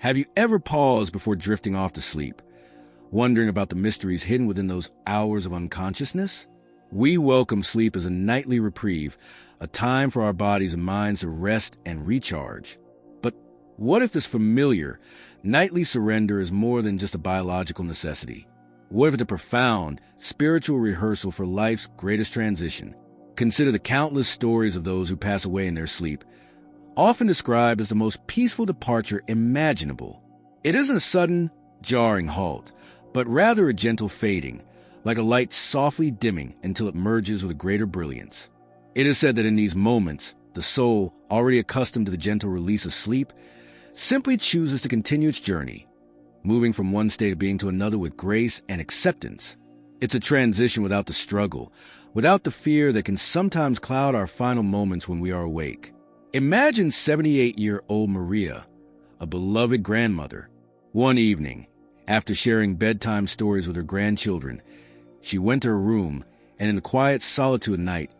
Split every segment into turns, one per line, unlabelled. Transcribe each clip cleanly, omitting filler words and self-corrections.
Have you ever paused before drifting off to sleep, wondering about the mysteries hidden within those hours of unconsciousness? We welcome sleep as a nightly reprieve, a time for our bodies and minds to rest and recharge. But what if this familiar, nightly surrender is more than just a biological necessity? What if it's a profound, spiritual rehearsal for life's greatest transition? Consider the countless stories of those who pass away in their sleep, often described as the most peaceful departure imaginable. It isn't a sudden, jarring halt, but rather a gentle fading, like a light softly dimming until it merges with a greater brilliance. It is said that in these moments, the soul, already accustomed to the gentle release of sleep, simply chooses to continue its journey, moving from one state of being to another with grace and acceptance. It's a transition without the struggle, without the fear that can sometimes cloud our final moments when we are awake. Imagine 78-year-old Maria, a beloved grandmother. One evening, after sharing bedtime stories with her grandchildren, she went to her room, and in the quiet solitude of night,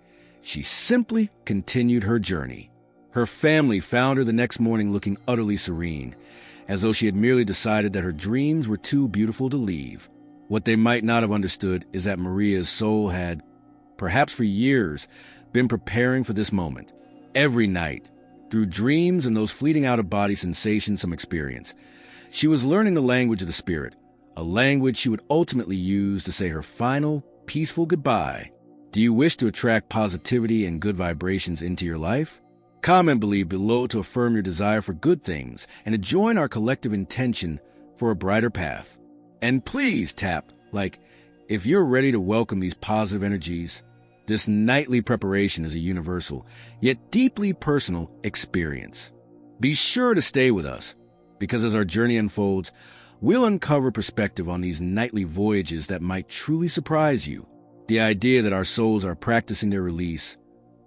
she simply continued her journey. Her family found her the next morning looking utterly serene, as though she had merely decided that her dreams were too beautiful to leave. What they might not have understood is that Maria's soul had, perhaps for years, been preparing for this moment. Every night, through dreams and those fleeting out-of-body sensations some experience, she was learning the language of the spirit, a language she would ultimately use to say her final, peaceful goodbye. Do you wish to attract positivity and good vibrations into your life? Comment below to affirm your desire for good things and to join our collective intention for a brighter path. And please tap like if you're ready to welcome these positive energies. This nightly preparation is a universal, yet deeply personal experience. Be sure to stay with us, because as our journey unfolds, we'll uncover perspective on these nightly voyages that might truly surprise you. The idea that our souls are practicing their release,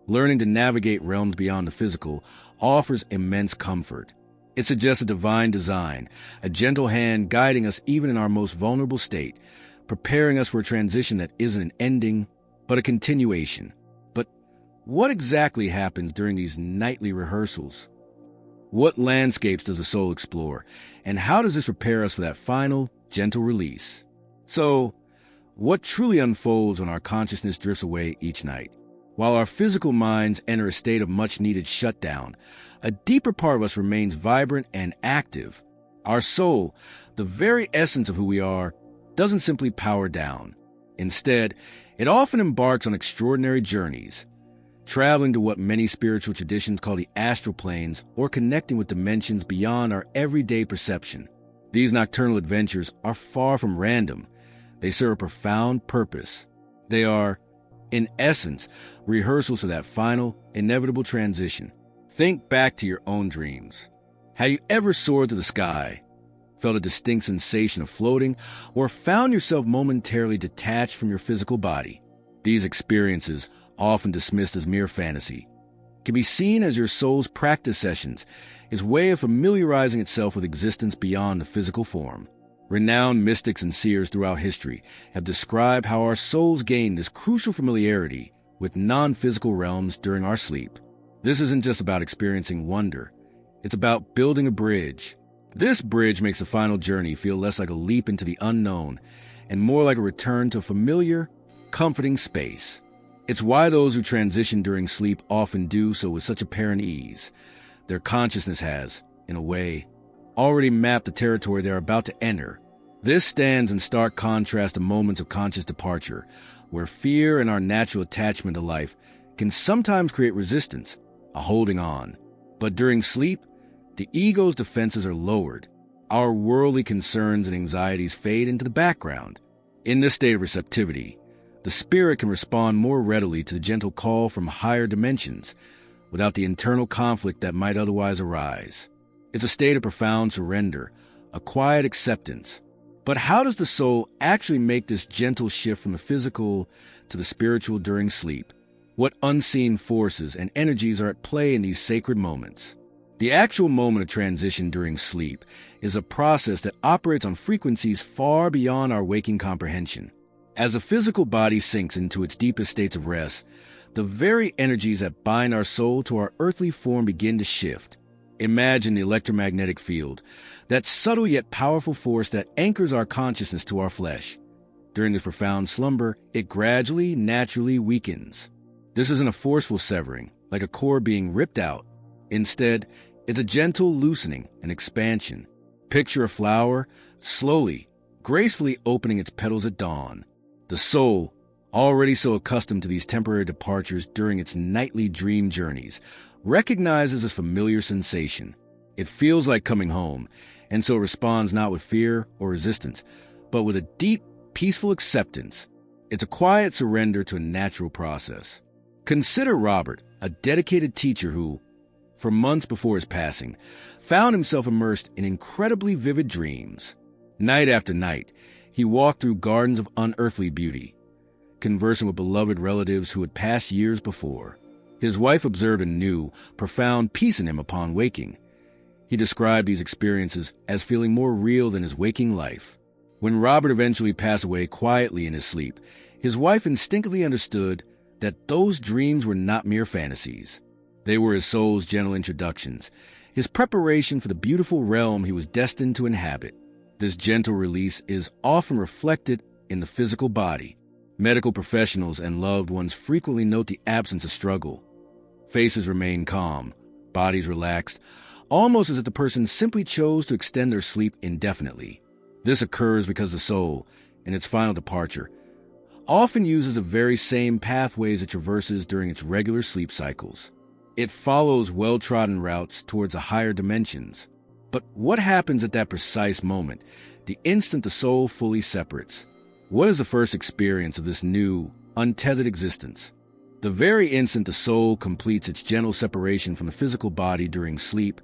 learning to navigate realms beyond the physical, offers immense comfort. It suggests a divine design, a gentle hand guiding us even in our most vulnerable state, preparing us for a transition that isn't an ending, but a continuation. But what exactly happens during these nightly rehearsals? What landscapes does the soul explore, and how does this prepare us for that final, gentle release? So, what truly unfolds when our consciousness drifts away each night? While our physical minds enter a state of much-needed shutdown, a deeper part of us remains vibrant and active. Our soul, the very essence of who we are, doesn't simply power down. Instead, it often embarks on extraordinary journeys, traveling to what many spiritual traditions call the astral planes or connecting with dimensions beyond our everyday perception. These nocturnal adventures are far from random. They serve a profound purpose. They are, in essence, rehearsals for that final, inevitable transition. Think back to your own dreams. Have you ever soared to the sky, felt a distinct sensation of floating, or found yourself momentarily detached from your physical body? These experiences, often dismissed as mere fantasy, can be seen as your soul's practice sessions, its way of familiarizing itself with existence beyond the physical form. Renowned mystics and seers throughout history have described how our souls gain this crucial familiarity with non-physical realms during our sleep. This isn't just about experiencing wonder. It's about building a bridge. This bridge makes the final journey feel less like a leap into the unknown and more like a return to a familiar, comforting space. It's why those who transition during sleep often do so with such apparent ease. Their consciousness has, in a way, already mapped the territory they're about to enter. This stands in stark contrast to moments of conscious departure, where fear and our natural attachment to life can sometimes create resistance, a holding on. But during sleep, the ego's defenses are lowered. Our worldly concerns and anxieties fade into the background. In this state of receptivity, the spirit can respond more readily to the gentle call from higher dimensions, without the internal conflict that might otherwise arise. It's a state of profound surrender, a quiet acceptance. But how does the soul actually make this gentle shift from the physical to the spiritual during sleep? What unseen forces and energies are at play in these sacred moments? The actual moment of transition during sleep is a process that operates on frequencies far beyond our waking comprehension. As the physical body sinks into its deepest states of rest, the very energies that bind our soul to our earthly form begin to shift. Imagine the electromagnetic field, that subtle yet powerful force that anchors our consciousness to our flesh. During this profound slumber, it gradually, naturally weakens. This isn't a forceful severing, like a cord being ripped out. Instead, it's a gentle loosening and expansion. Picture a flower slowly, gracefully opening its petals at dawn. The soul, already so accustomed to these temporary departures during its nightly dream journeys, recognizes this familiar sensation. It feels like coming home, and so responds not with fear or resistance, but with a deep, peaceful acceptance. It's a quiet surrender to a natural process. Consider Robert, a dedicated teacher who, for months before his passing, found himself immersed in incredibly vivid dreams. Night after night, he walked through gardens of unearthly beauty, conversing with beloved relatives who had passed years before. His wife observed a new, profound peace in him upon waking. He described these experiences as feeling more real than his waking life. When Robert eventually passed away quietly in his sleep, his wife instinctively understood that those dreams were not mere fantasies. They were his soul's gentle introductions, his preparation for the beautiful realm he was destined to inhabit. This gentle release is often reflected in the physical body. Medical professionals and loved ones frequently note the absence of struggle. Faces remain calm, bodies relaxed, almost as if the person simply chose to extend their sleep indefinitely. This occurs because the soul, in its final departure, often uses the very same pathways it traverses during its regular sleep cycles. It follows well-trodden routes towards the higher dimensions. But what happens at that precise moment, the instant the soul fully separates? What is the first experience of this new, untethered existence? The very instant the soul completes its gentle separation from the physical body during sleep,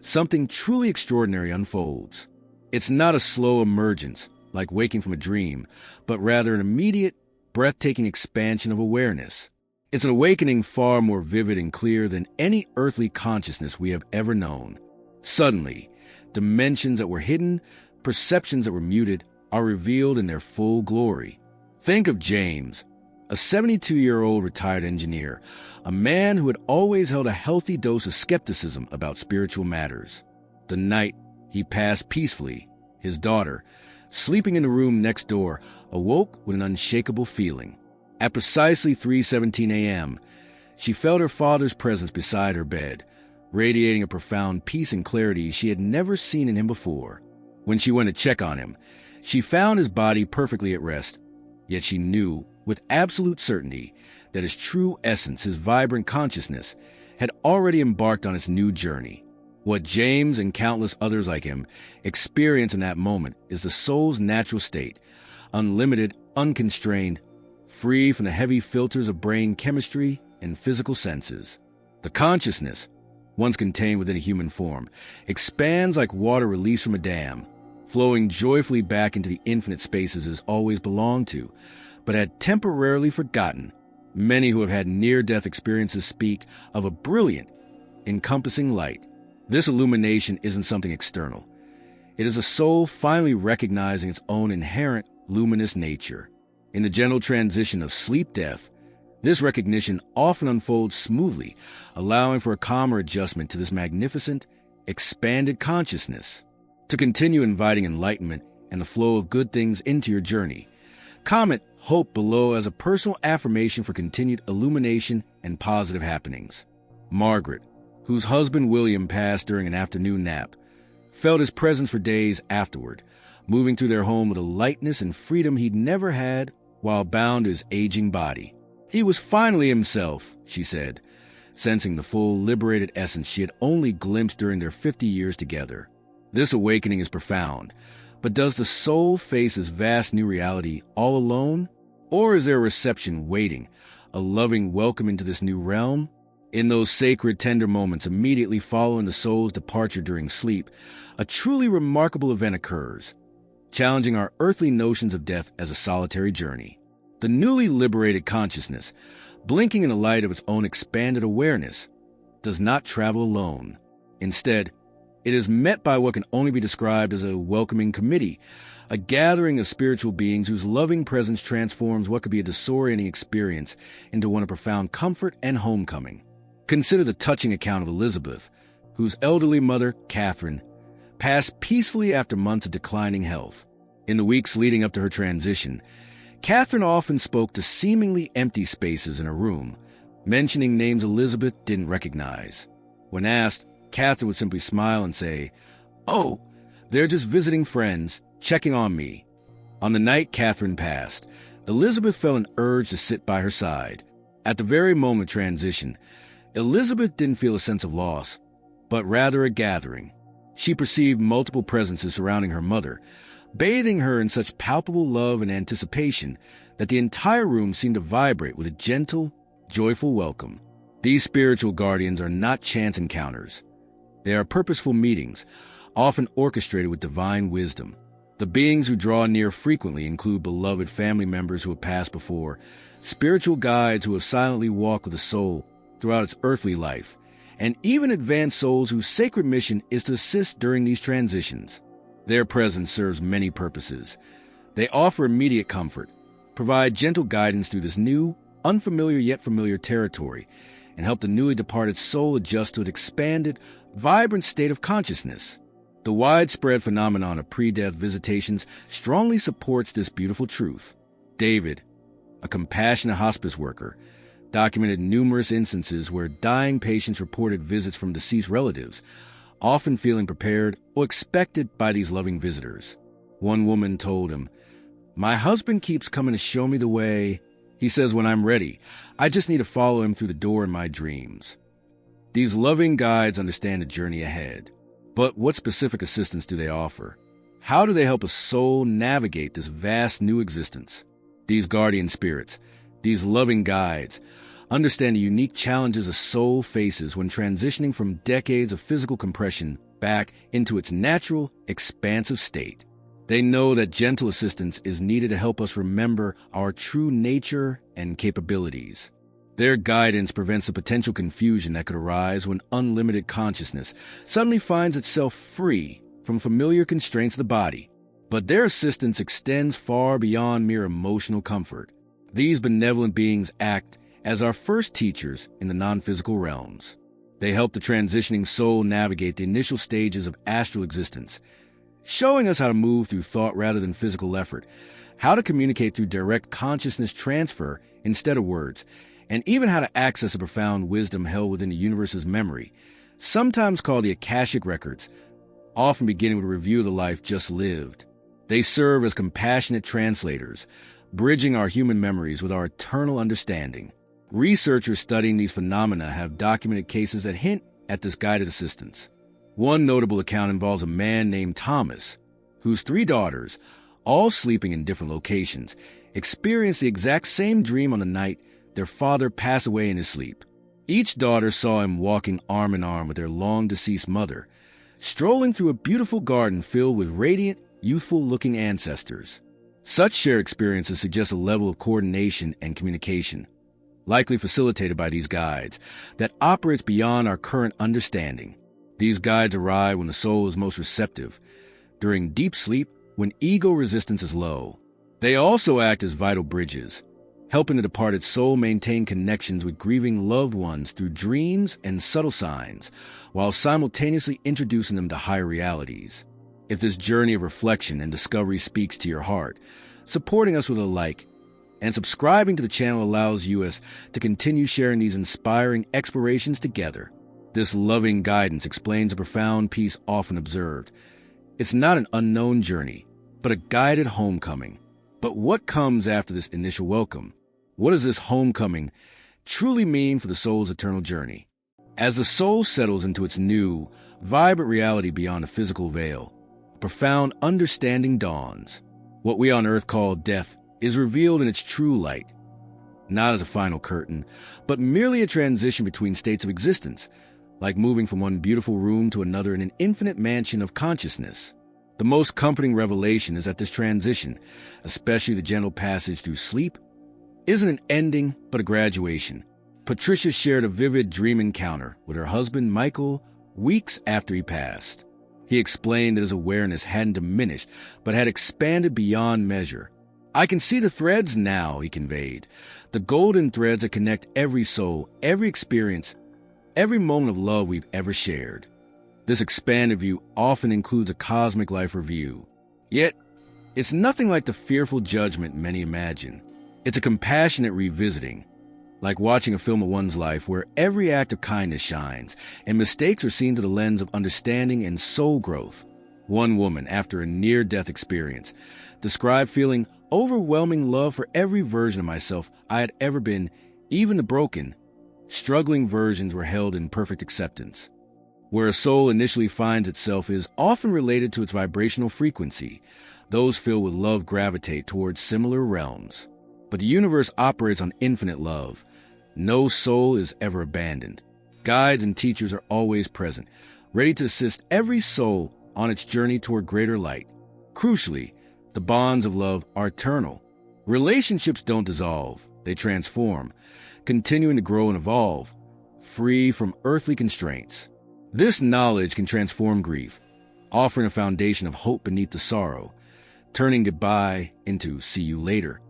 something truly extraordinary unfolds. It's not a slow emergence, like waking from a dream, but rather an immediate, breathtaking expansion of awareness. It's an awakening far more vivid and clear than any earthly consciousness we have ever known. Suddenly, dimensions that were hidden, perceptions that were muted, are revealed in their full glory. Think of James, a 72-year-old retired engineer, a man who had always held a healthy dose of skepticism about spiritual matters. The night he passed peacefully, his daughter, sleeping in the room next door, awoke with an unshakable feeling. At precisely 3:17 a.m., she felt her father's presence beside her bed, radiating a profound peace and clarity she had never seen in him before. When she went to check on him, she found his body perfectly at rest, yet she knew with absolute certainty that his true essence, his vibrant consciousness, had already embarked on its new journey. What James and countless others like him experience in that moment is the soul's natural state, unlimited, unconstrained, free from the heavy filters of brain chemistry and physical senses. The consciousness, once contained within a human form, expands like water released from a dam, flowing joyfully back into the infinite spaces it has always belonged to, but had temporarily forgotten. Many who have had near-death experiences speak of a brilliant, encompassing light. This illumination isn't something external. It is a soul finally recognizing its own inherent luminous nature. In the gentle transition of sleep-death, this recognition often unfolds smoothly, allowing for a calmer adjustment to this magnificent, expanded consciousness. To continue inviting enlightenment and the flow of good things into your journey, comment "Hope" below as a personal affirmation for continued illumination and positive happenings. Margaret, whose husband William passed during an afternoon nap, felt his presence for days afterward, moving through their home with a lightness and freedom he'd never had while bound to his aging body. He was finally himself, she said, sensing the full, liberated essence she had only glimpsed during their 50 years together. This awakening is profound, but does the soul face this vast new reality all alone? Or is there a reception waiting, a loving welcome into this new realm? In those sacred, tender moments immediately following the soul's departure during sleep, a truly remarkable event occurs, challenging our earthly notions of death as a solitary journey. The newly liberated consciousness, blinking in the light of its own expanded awareness, does not travel alone. Instead, it is met by what can only be described as a welcoming committee, a gathering of spiritual beings whose loving presence transforms what could be a disorienting experience into one of profound comfort and homecoming. Consider the touching account of Elizabeth, whose elderly mother, Catherine, passed peacefully after months of declining health. In the weeks leading up to her transition, Catherine often spoke to seemingly empty spaces in her room, mentioning names Elizabeth didn't recognize. When asked, Catherine would simply smile and say, "Oh, they're just visiting friends, checking on me." On the night Catherine passed, Elizabeth felt an urge to sit by her side. At the very moment of transition, Elizabeth didn't feel a sense of loss, but rather a gathering. She perceived multiple presences surrounding her mother, bathing her in such palpable love and anticipation that the entire room seemed to vibrate with a gentle, joyful welcome. These spiritual guardians are not chance encounters. They are purposeful meetings, often orchestrated with divine wisdom. The beings who draw near frequently include beloved family members who have passed before, spiritual guides who have silently walked with a soul throughout its earthly life, and even advanced souls whose sacred mission is to assist during these transitions. Their presence serves many purposes. They offer immediate comfort, provide gentle guidance through this new, unfamiliar yet familiar territory, and help the newly departed soul adjust to an expanded, vibrant state of consciousness. The widespread phenomenon of pre-death visitations strongly supports this beautiful truth. David, a compassionate hospice worker, documented numerous instances where dying patients reported visits from deceased relatives, often feeling prepared or expected by these loving visitors. One woman told him, "My husband keeps coming to show me the way. He says when I'm ready, I just need to follow him through the door in my dreams." These loving guides understand the journey ahead. But what specific assistance do they offer? How do they help a soul navigate this vast new existence? These guardian spirits, these loving guides, understand the unique challenges a soul faces when transitioning from decades of physical compression back into its natural, expansive state. They know that gentle assistance is needed to help us remember our true nature and capabilities. Their guidance prevents the potential confusion that could arise when unlimited consciousness suddenly finds itself free from familiar constraints of the body. But their assistance extends far beyond mere emotional comfort. These benevolent beings act as our first teachers in the non-physical realms. They help the transitioning soul navigate the initial stages of astral existence, showing us how to move through thought rather than physical effort, how to communicate through direct consciousness transfer instead of words, and even how to access a profound wisdom held within the universe's memory, sometimes called the Akashic Records, often beginning with a review of the life just lived. They serve as compassionate translators, bridging our human memories with our eternal understanding. Researchers studying these phenomena have documented cases that hint at this guided assistance. One notable account involves a man named Thomas, whose 3 daughters, all sleeping in different locations, experienced the exact same dream on the night their father passed away in his sleep. Each daughter saw him walking arm in arm with their long-deceased mother, strolling through a beautiful garden filled with radiant, youthful-looking ancestors. Such shared experiences suggest a level of coordination and communication, likely facilitated by these guides, that operates beyond our current understanding. These guides arrive when the soul is most receptive, during deep sleep when ego resistance is low. They also act as vital bridges, helping the departed soul maintain connections with grieving loved ones through dreams and subtle signs, while simultaneously introducing them to higher realities. If this journey of reflection and discovery speaks to your heart, supporting us with a like and subscribing to the channel allows us to continue sharing these inspiring explorations together. This loving guidance explains a profound peace often observed. It's not an unknown journey, but a guided homecoming. But what comes after this initial welcome? What does this homecoming truly mean for the soul's eternal journey? As the soul settles into its new, vibrant reality beyond the physical veil, a profound understanding dawns. What we on earth call death is revealed in its true light, not as a final curtain, but merely a transition between states of existence, like moving from one beautiful room to another in an infinite mansion of consciousness. The most comforting revelation is that this transition, especially the gentle passage through sleep, isn't an ending, but a graduation. Patricia shared a vivid dream encounter with her husband, Michael, weeks after he passed. He explained that his awareness hadn't diminished, but had expanded beyond measure. "I can see the threads now," he conveyed, "the golden threads that connect every soul, every experience, every moment of love we've ever shared." This expanded view often includes a cosmic life review. Yet, it's nothing like the fearful judgment many imagine. It's a compassionate revisiting, like watching a film of one's life where every act of kindness shines, and mistakes are seen through the lens of understanding and soul growth. One woman, after a near-death experience, described feeling overwhelming love for every version of myself I had ever been, even the broken, struggling versions were held in perfect acceptance. Where a soul initially finds itself is often related to its vibrational frequency. Those filled with love gravitate towards similar realms. But the universe operates on infinite love. No soul is ever abandoned. Guides and teachers are always present, ready to assist every soul on its journey toward greater light. Crucially, the bonds of love are eternal. Relationships don't dissolve, they transform, continuing to grow and evolve, free from earthly constraints. This knowledge can transform grief, offering a foundation of hope beneath the sorrow, turning goodbye into see you later.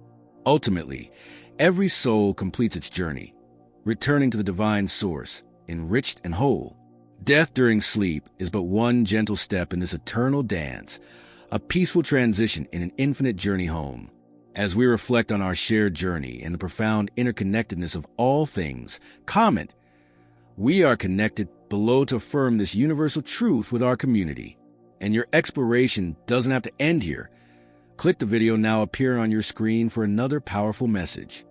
Ultimately, every soul completes its journey, returning to the divine source, enriched and whole. Death during sleep is but one gentle step in this eternal dance, a peaceful transition in an infinite journey home. As we reflect on our shared journey and the profound interconnectedness of all things, comment, "We are connected," below to affirm this universal truth with our community. And your exploration doesn't have to end here. Click the video now appearing on your screen for another powerful message.